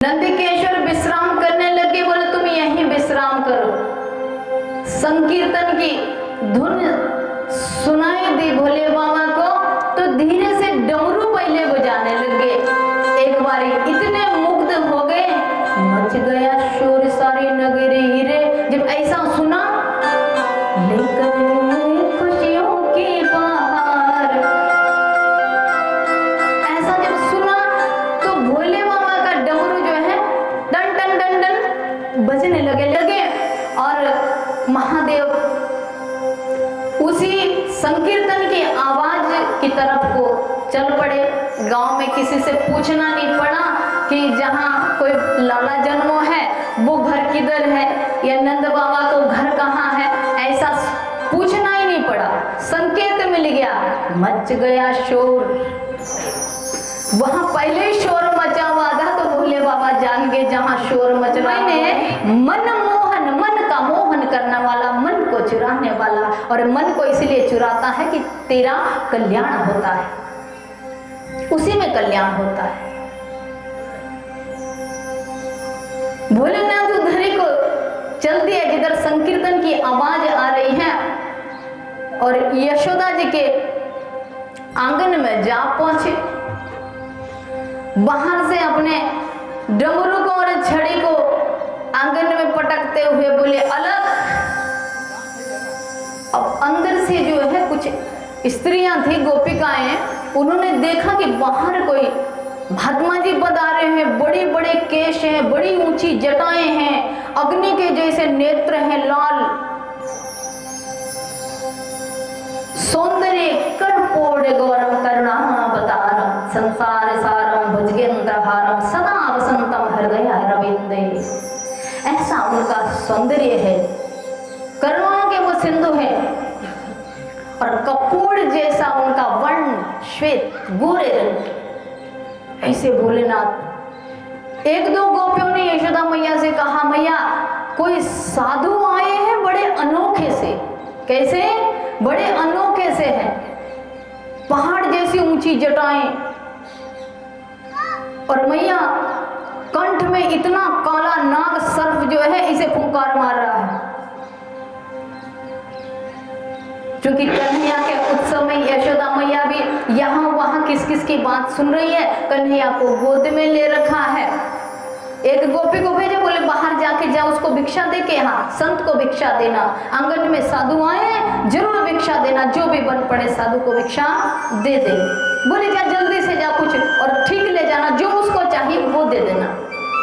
नंदकेश्वर विश्राम करने लगे, बोले तुम यहीं विश्राम करो। संकीर्तन की धुन सुनाई दी भोले बाबा को, तो धीरे से डमरू पहले बजाने लगे। एक बारी इतने मुग्ध हो गए, मच गया शोर सारी नगरी हीरे। जब ऐसा सुना, लेकर खुशियों की बहार, ऐसा जब सुना तो भोले बाबा का डमरू जो है डन डन डन डन बजने लगे और महादेव उसी संकीर्तन की आवाज की तरफ को चल पड़े। गांव में किसी से पूछना नहीं पड़ा कि जहाँ कोई लाला जन्मो है वो घर किधर है या नंद बाबा को घर कहाँ है, ऐसा पूछना ही नहीं पड़ा, संकेत मिल गया। मच गया शोर, वहां पहले ही शोर मचा हुआ था, तो भोले बाबा जान गए जहां शोर मच रहा है। मन मोहन, मन का मोहन करने वाला, मन को चुराने वाला, और मन को इसलिए चुराता है कि तेरा कल्याण होता है, उसी में कल्याण होता है। भोलेनाथ उधर ही को चल दिया जिधर संकीर्तन की आवाज आ रही है, और यशोदा जी के आंगन में जा पहुंचे। बाहर से अपने डमरू को और छड़ी को आंगन में पटकते हुए बोले अलग। अब अंदर से जो है कुछ स्त्रियां थी, गोपिकाएं, उन्होंने देखा कि बाहर कोई महात्मा जी पधारे हैं, बड़े बड़े केश हैं, बड़ी ऊंची जटाएं हैं, अग्नि के जैसे नेत्र हैं लाल, सौंदर्य कर्पूर गौरम करुणावतारम संसार सारम भुजगेंद्रहारम सदा वसंतम हृदय रविंदे। ऐसा उनका सौंदर्य है, करुणा के वो सिंधु है, और कपूर जैसा उनका वर्ण श्वेत गोरे रंग। ऐसे भोलेनाथ। एक दो गोपियों ने यशोदा मैया से कहा, मैया कोई साधु आए हैं बड़े अनोखे से। कैसे? बड़े अनोखे से हैं, पहाड़ जैसी ऊंची जटाएं, और मैया कंठ में इतना काला नाग सर्प जो है इसे फुंकार मार रहा है। क्योंकि कन्हैया के उत्सव में यशोदा मैया भी यहाँ वहां किस किस की बात सुन रही है, कन्हैया को गोद में ले रखा है। एक गोपी को भेजे, बोले बाहर जाके जा, उसको भिक्षा दे के यहाँ संत को भिक्षा देना, आंगन में साधु आए हैं जरूर भिक्षा देना, जो भी बन पड़े साधु को भिक्षा दे दे। बोले जा जल्दी से जा कुछ और ठीक ले जाना, जो उसको चाहिए वो दे देना।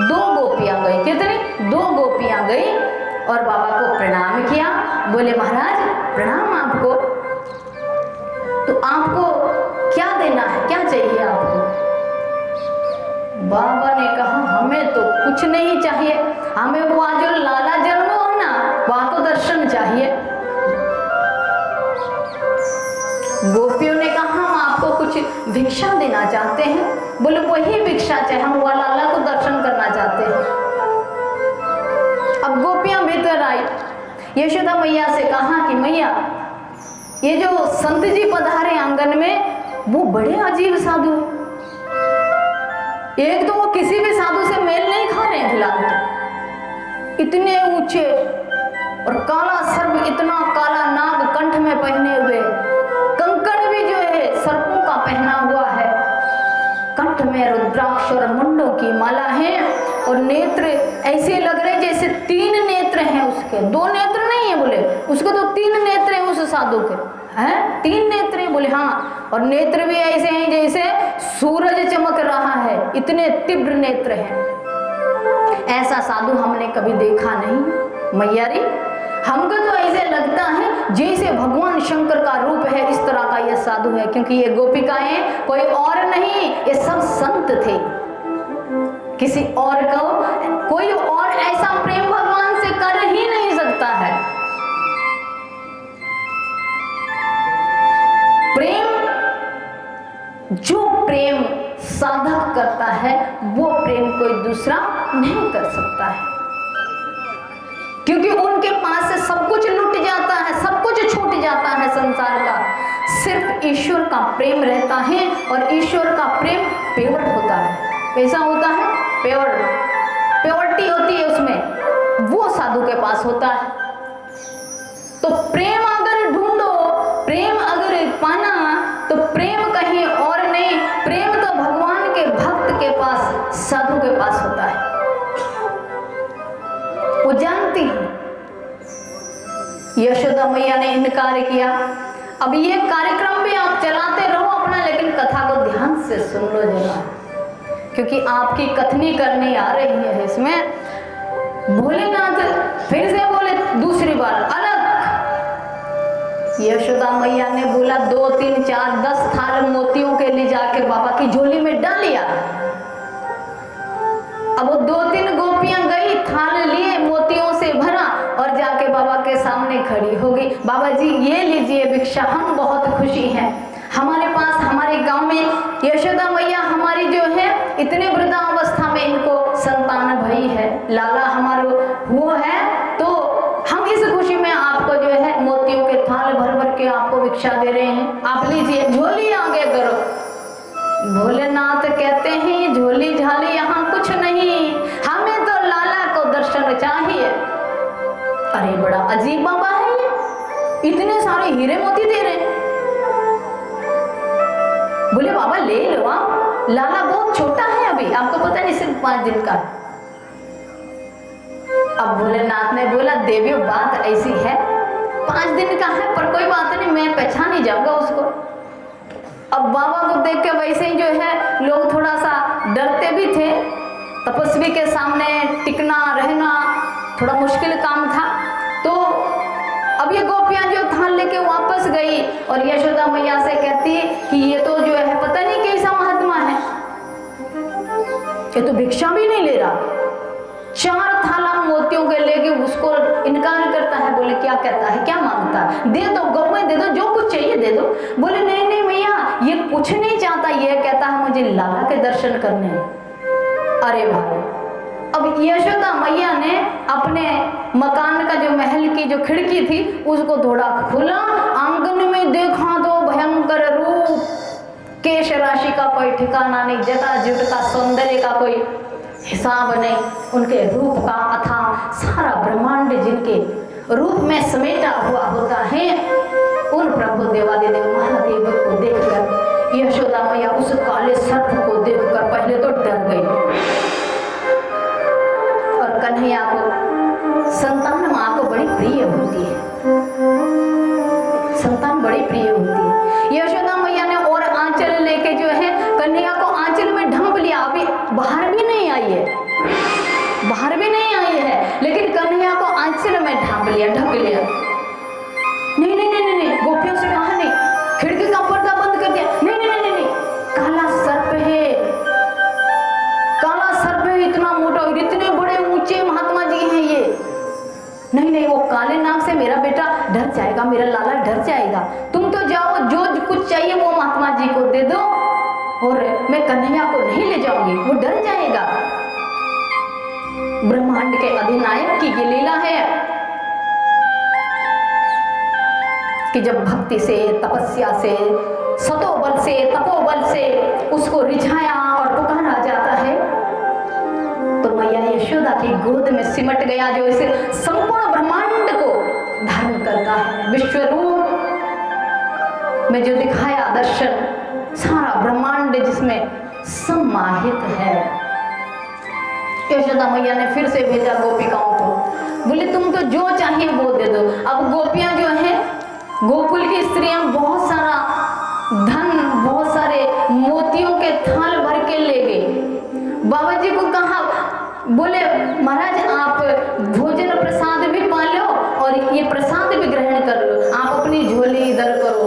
दो गोपियां गई, कितनी? दो गोपियां गई और बाबा को प्रणाम किया। बोले महाराज प्रणाम आपको, तो आपको क्या देना है, क्या चाहिए आपको? बाबा ने कहा हमें तो कुछ नहीं चाहिए, हमें वो जो लाला जन्म हो ना वहां को दर्शन चाहिए। गोपियों ने कहा हम आपको कुछ भिक्षा देना चाहते हैं। बोले वही भिक्षा चाहिए, हम वो लाला को दर्शन करना चाहते हैं। अब गोपियां भीतर आई, यशोदा मैया से कहा कि मैया ये जो संत जी पधारे आंगन में वो बड़े अजीब साधु है, एक तो वो किसी भी साधु से मेल नहीं खा रहे हैं फिलहाल, तो इतने ऊंचे और काला सर्प, इतना काला नाग कंठ में पहने हुए, कंकड़ भी जो है सर्पों का पहना हुआ है, कंठ में रुद्राक्ष और मुंडों की माला है, और नेत्र ऐसे लग रहे जैसे 3 नेत्र हैं उसके, 2 नेत्र नहीं है। बोले उसके तो 3 नेत्र हैं उस साधु के, हैं 3 नेत्र हैं। बोले हाँ, और नेत्र भी ऐसे हैं जैसे सूरज चमक रहा है, इतने तीव्र नेत्र हैं। ऐसा साधु हमने कभी देखा नहीं मैया रे, हमको तो ऐसे लगता है जैसे भगवान शंकर का रूप है, इस तरह का यह साधु है। क्योंकि ये गोपिकाएं कोई और नहीं, ये सब संत थे, किसी और को कोई और ऐसा प्रेम भगवान से कर ही नहीं सकता है। प्रेम, जो प्रेम साधक करता है वो प्रेम कोई दूसरा नहीं कर सकता है, क्योंकि उनके पास से सब कुछ लुट जाता है, सब कुछ छूट जाता है संसार का, सिर्फ ईश्वर का प्रेम रहता है, और ईश्वर का प्रेम प्योर होता है। कैसा होता है? प्योर। पास होता है। तो प्रेम अगर ढूंढो, प्रेम अगर पाना, तो प्रेम कहीं और नहीं, प्रेम तो भगवान के भक्त के पास, साधु के पास होता है। वो जानती है। यशोदा मैया ने इनकार किया। अब ये कार्यक्रम भी आप चलाते रहो अपना, लेकिन कथा को ध्यान से सुन लो जरा, क्योंकि आपकी कथनी करनी आ रही है इसमें। भोलेनाथ फिर से बोले दूसरी बार अलग। यशोदा मैया ने बोला 2, 3, 4, 10 थाल मोतियों के ले जाके बाबा की झोली में डाल लिया। अब वो 2-3 गोपियां गई, थाल लिए, मोतियों से भरा और जाके बाबा के सामने खड़ी हो गई। बाबा जी ये लीजिए भिक्षा, हम बहुत खुशी हैं। हमारे पास, हमारे गांव में यशोदा मैया हमारी जो है इतने वृद्धावस्था में इनको संतान भई है, लाला हमारो वो है, तो हम इस खुशी में आपको जो है मोतियों के थाल भर भर के आपको भिक्षा दे रहे हैं, आप लीजिए, झोली आगे करो। भोलेनाथ कहते हैं ये झोली झाली यहाँ कुछ नहीं, हमें तो लाला को दर्शन चाहिए। अरे बड़ा अजीब बाबा है ये, इतने सारे हीरे मोती दे रहे हैं। बोले बाबा ले लो आप, लाला बहुत छोटा है अभी, आपको पता नहीं सिर्फ 5 दिन का है। अब भोलेनाथ ने बोला देवियों बात ऐसी है, 5 दिन का है पर कोई बात नहीं, मैं पहचान नहीं जाऊंगा उसको। अब बाबा को देख के वैसे ही जो है लोग थोड़ा सा डरते भी थे, तपस्वी के सामने टिकना रहना थोड़ा मुश्किल काम था। तो अब ये गोपियां जो थाल लेके वापस गई और यशोदा मैया से कहती कि ये तो जो है पता नहीं कैसा महात्मा है, ये तो भिक्षा भी नहीं ले रहा, 4 थाला मोतियों के लेके उसको इनकार करता है। बोले क्या कहता है, क्या मांगता है, दे दो गौएं दे दो, जो कुछ चाहिए दे दो। बोले नहीं नहीं मैया ये कुछ नहीं चाहता, ये कहता है मुझे लाला के दर्शन करने हैं। अरे भाई, अब यशोदा मैया ने अपने मकान का जो महल की जो खिड़की थी उसको थोड़ा खुला, आंगन में देखा तो भयंकर रूप, केश राशि का कोई ठिकाना नहीं, जटाजूट का सौंदर्य का कोई हिसाब नहीं, उनके रूप का अथा सारा ब्रह्मांड जिनके रूप में समेटा हुआ होता है, उन प्रभु देवादिदेव महादेव को देखकर यशोदा मैया उस काले सर्प को देखकर पहले तो डर गई। और कन्हैया को, संतान माँ को बड़ी प्रिय होती है, संतान बड़ी प्रिय होती है। यशोदा मैया ने और आंचल लेके जो है कन्हैया को आंचल में ढंप लिया, अभी बाहर भी नहीं आई है, बाहर भी नहीं आई है, लेकिन कन्हैया को आंचल में ढांप लिया, ढक लिया। नहीं नहीं नहीं नहीं, गोपियों से कहा नहीं, खिड़की का पर्दा बंद कर दिया, नहीं नहीं नहीं नहीं, काला सर्प है, काला सर्प है, इतना मोटा, इतने बड़े ऊंचे महात्मा जी हैं ये, नहीं नहीं वो काले नाग से मेरा बेटा डर जाएगा, मेरा लाला डर जाएगा, तुम तो जाओ, जो कुछ चाहिए वो महात्मा जी को दे दो और मैं कन्हैया को नहीं ले जाऊंगी, वो डर जाएगा। ब्रह्मांड के अधिनायक की ये लीला है कि जब भक्ति से, तपस्या से, सतोबल से, तपोबल से उसको रिझाया और पुकारा जाता है तो मैया यशोदा की गोद में सिमट गया, जो इसे संपूर्ण ब्रह्मांड को धारण करता है। विश्व रूप में जो दिखाया दर्शन, सारा ब्रह्मांड जिसमें समाहित है। यशोदा मैया ने फिर से भेजा गोपिकाओं को, बोले तुम तो जो चाहिए वो दे दो। अब गोपियां जो हैं, गोकुल की स्त्रियां बहुत सारा धन, बहुत सारे मोतियों के थाल भर के ले गई। बाबा जी को कहा, बोले महाराज आप भोजन प्रसाद भी पा लो और ये प्रसाद भी ग्रहण कर लो, आप अपनी झोली इधर करो।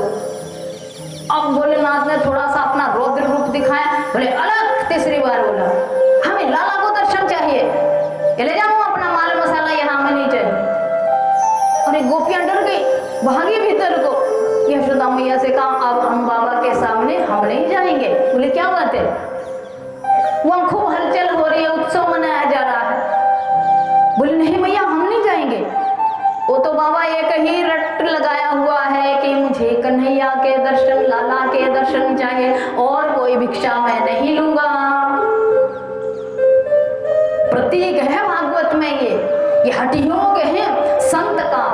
अब भोलेनाथ ने थोड़ा सा अपना रौद्र रूप दिखाया, बोले अलग, तीसरी बार बोला हमें लाला को दर्शन चाहिए, ये ले जाओ अपना माल मसाला, यहाँ हमें नहीं चाहिए। और ये गोपियां डर गई, भागी भीतर को। यशोदा मैया से कहा अब हम बाबा के सामने हम नहीं जाएंगे। बोले क्या बात है, वहां खूब हलचल हो रही है, उत्सव मनाया जा रहा है। बोले नहीं मैया हम नहीं जाएंगे, वो तो बाबा एक ही रट लगाया हुआ है कि मुझे कन्हैया के दर्शन, लाला के दर्शन चाहिए और कोई भिक्षा मैं नहीं लूंगा। प्रतीक है भागवत में ये हठयोग है, संत का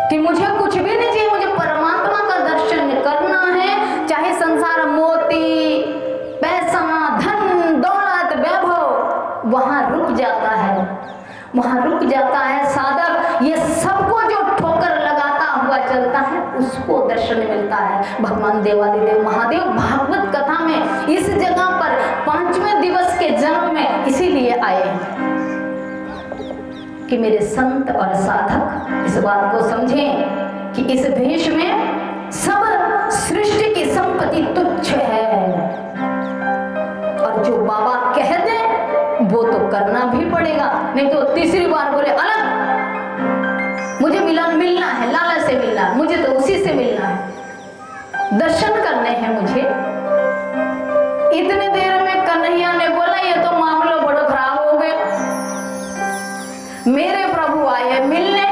कि मुझे कुछ भी नहीं चाहिए, मुझे परमात्मा का दर्शन करना है, चाहे संसार मोती, पैसा, धन, दौलत, वैभव, वहां रुक जाता है, वहां रुक जाता है साधक। ये सबको जो ठोकर लगाता हुआ चलता है उसको दर्शन मिलता है। भगवान देवादिदेव महादेव भागवत कथा में इस जगह पर 5वें दिवस के जन्म में इसीलिए आए हैं कि मेरे संत और साधक इस बात को समझें कि इस देश में सब सृष्टि की संपत्ति तुच्छ है, और जो बाबा कह दे वो तो करना भी पड़ेगा, नहीं तो तीसरी बार बोले अलग, मुझे मिलना है, लाला से मिलना है, मुझे तो उसी से मिलना है, दर्शन करने हैं मुझे। इतने देर में कन्हैया ने बोला ये तो मामला बड़ा खराब हो गया, मेरे प्रभु आए मिलने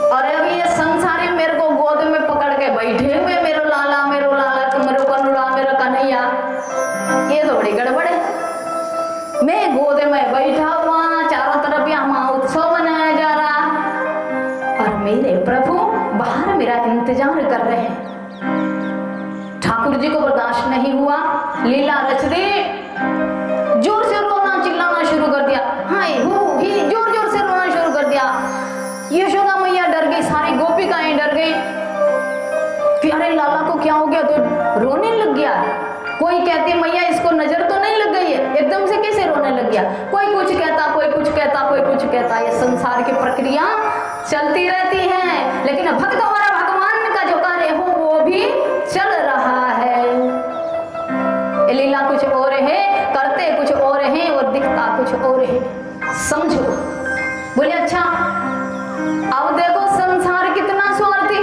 और अभी ये संसारी मेरे को गोद में पकड़ के बैठे हुए, मेरो लाला, मेरो कनुड़ा, मेरा कन्हैया, ये तो बड़ी गड़बड़ है। मैं गोद में बैठा हुआ, चारों तरफ यहाँ उत्सव मनाया जा रहा और मेरे प्रभु बाहर मेरा इंतजार कर रहे हैं। ठाकुर जी को बर्दाश्त नहीं हुआ, लीला रच दी, जोर से रोना चिल्लाना शुरू कर दिया, हाय हो ही, जोर जोर से रोना शुरू कर दिया। यशोदा मैया डर गई, सारी गोपिकाएं डर गई कि अरे लाला को क्या हो गया, तो रोने लग गया। कोई कहती मैया इसको नजर तो नहीं लग गई है, एकदम से कैसे रोने लग गया। कोई कुछ कहता, कोई कुछ कहता, कोई कुछ कहता। ये संसार की प्रक्रिया चलती रहती है, लेकिन भक्त और भगवान का जो कार्य हो वो भी चल रहा है। लीला कुछ और है, करते कुछ और है और दिखता कुछ और है, समझो। बोले अच्छा, अब देखो संसार कितना स्वार्थी।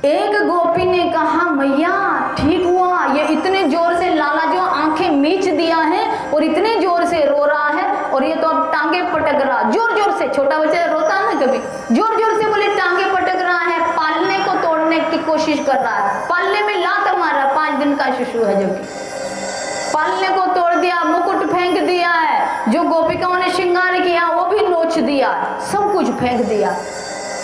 एक गोपी ने कहा मैया ठीक हुआ, ये इतने जोर से लाला जो आंखें मीच दिया है और इतने जोर से रो रहा है, और ये तो अब टांगे पटक रहा, जोर जोर से, छोटा बच्चा रोता है ना कभी, जोर जोर से बोले टांगे पटक रहा है, पालने को तोड़ने की कोशिश कर रहा है, पालने में लात मारा, 5 दिन का शिशु है जो कि पालने को तोड़ दिया, मुकुट फेंक दिया है, जो गोपिकाओं ने श्रृंगार किया वो भी नोच दिया, सब कुछ फेंक दिया।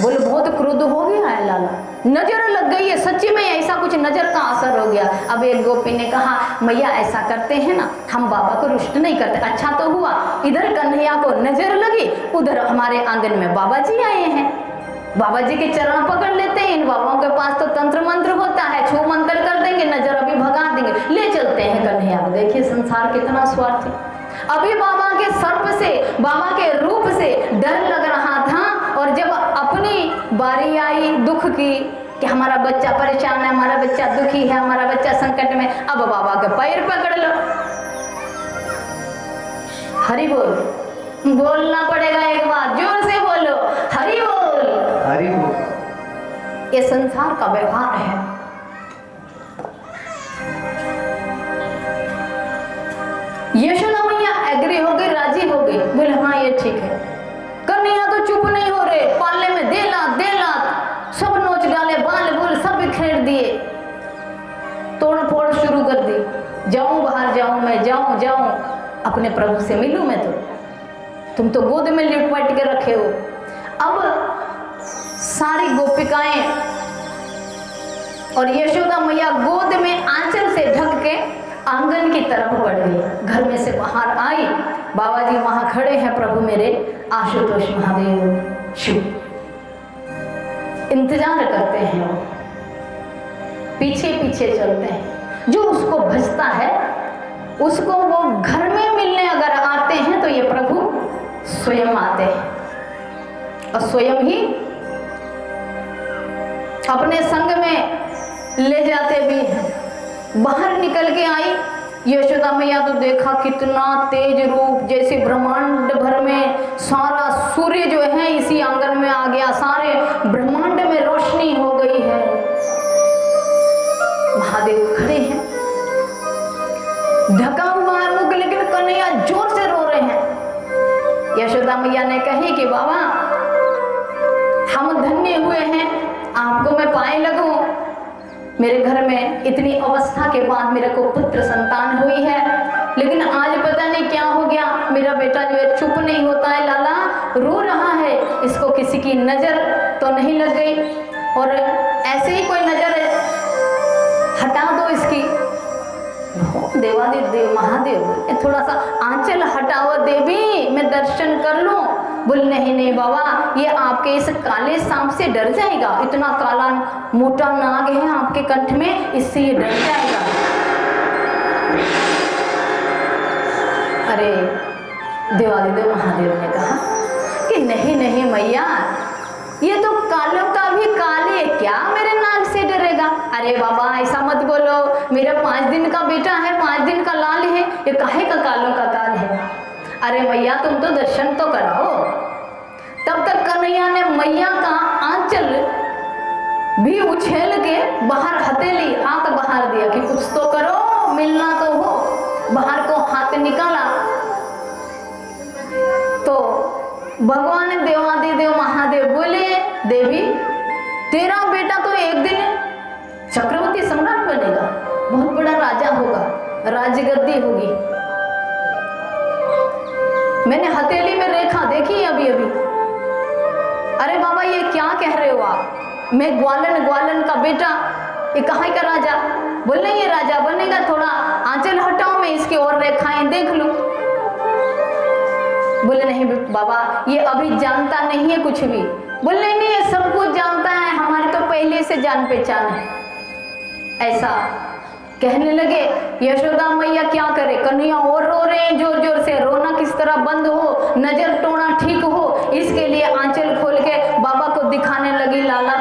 बोले बहुत क्रोध हो गया है लाला, नजर लग गई है, सच्ची में ऐसा कुछ नजर का असर हो गया। अब एक गोपी ने कहा मैया ऐसा करते हैं ना, हम बाबा को रुष्ट नहीं करते। अच्छा तो हुआ, इधर कन्हैया को नजर लगी, उधर हमारे आंगन में बाबा जी आए हैं, बाबा जी के चरण पकड़ लेते हैं। इन बाबाओं के पास तो तंत्र मंत्र होता है, छू मंत्र कर देंगे, नजर अभी भगा देंगे, ले चलते हैं कन्हैया को। देखिए संसार कितना स्वार्थी। अभी बाबा के सर्प से, बाबा के रूप से डर लग रहा था, और जब अपनी बारी आई दुख की कि हमारा बच्चा परेशान है, हमारा बच्चा दुखी है, हमारा बच्चा संकट में, अब बाबा के पैर पकड़ लो। हरि बोल, बोलना पड़ेगा एक बार, जोर से बोलो हरि बोल, हरि बोल। ये संसार का व्यवहार है। यशोदा मैया एग्री हो गई, राजी हो गई, बोले हाँ ये ठीक है। कन्हैया तो चुप नहीं हो रहे, पालने में दे लात सब नोच डाले, बाल बूल सब बिखेर दिए, तोड़ फोड़ शुरू कर दी। जाऊं बाहर, जाऊं मैं, जाऊं अपने प्रभु से मिलूं मैं, तो तुम तो गोद में लिपट के रखे हो। अब सारी गोपिकाएं और यशोदा मैया गोद में आंचल से ढक के आंगन की तरफ बढ़ गई। घर में से बाहर आई, बाबा जी वहां खड़े हैं, प्रभु मेरे आशुतोष महादेव शिव, इंतजार करते हैं वो, पीछे पीछे चलते हैं। जो उसको भजता है उसको वो घर में मिलने अगर आते हैं तो ये प्रभु स्वयं आते हैं और स्वयं ही अपने संग में ले जाते भी हैं। बाहर निकल के आई यशोदा मैया तो देखा कितना तेज रूप, जैसे ब्रह्मांड भर में सारा सूर्य जो है इसी आंगन में आ गया, सारे ब्रह्मांड में रोशनी हो गई है। महादेव खड़े हैं, ढका हुआ है मुख, लेकिन कन्हैया जोर से रो रहे हैं। यशोदा मैया ने कही कि बाबा हम धन्य हुए हैं, आपको मैं पाए लगूं। मेरे घर में इतनी अवस्था के बाद मेरे को पुत्र संतान हुई है, लेकिन आज पता नहीं क्या हो गया, मेरा बेटा जो है चुप नहीं होता है लाला, इनकी नजर तो नहीं लग गई, और ऐसे ही कोई नजर हटा दो इसकी। देवादिदेव महादेव थोड़ा सा आंचल हटाओ देवी, मैं दर्शन कर लूं। बोल नहीं नहीं बाबा, ये आपके इस काले सांप से डर जाएगा, इतना काला मोटा नाग है आपके कंठ में, इससे ये डर जाएगा। अरे देवादिदेव महादेव ने कहा कि नहीं नहीं मैया, ये तो कालों का भी काले, क्या मेरे नाग से डरेगा। अरे बाबा ऐसा मत बोलो, मेरा 5 दिन का बेटा है, 5 दिन का लाल है, ये काहे का कालों का काल है। अरे मैया तुम तो दर्शन तो कराओ। तब तक कन्हैया ने मैया का आंचल भी उछेल के बाहर हथेली हाथ बाहर दिया कि कुछ तो करो, मिलना तो हो। बाहर को हाथ निकाला तो भगवान देवादिदेव महादेव बोले, देवी तेरा बेटा तो एक दिन चक्रवर्ती सम्राट बनेगा, बहुत बड़ा राजा होगा, राजगद्दी होगी। मैंने हथेली में रेखा देखी अभी अभी। अरे बाबा ये क्या कह रहे हो आप, मैं ग्वालन का बेटा, ये कहाँ का राजा। बोले ये राजा बनेगा, थोड़ा आंचल हटाओ, मैं इसकी और रेखाएं देख लूं। बोले नहीं बाबा, ये अभी जानता नहीं है कुछ भी। बोले नहीं ये सब कुछ जानता है, हमारी तो पहले से जान पहचान है। ऐसा कहने लगे। यशोदा मैया क्या करे, कन्हैया और रो रहे हैं जोर जोर से, रोना किस तरह बंद हो, नजर टोना ठीक हो, इसके लिए आंचल खोल के बाबा को दिखाने लगी, लाला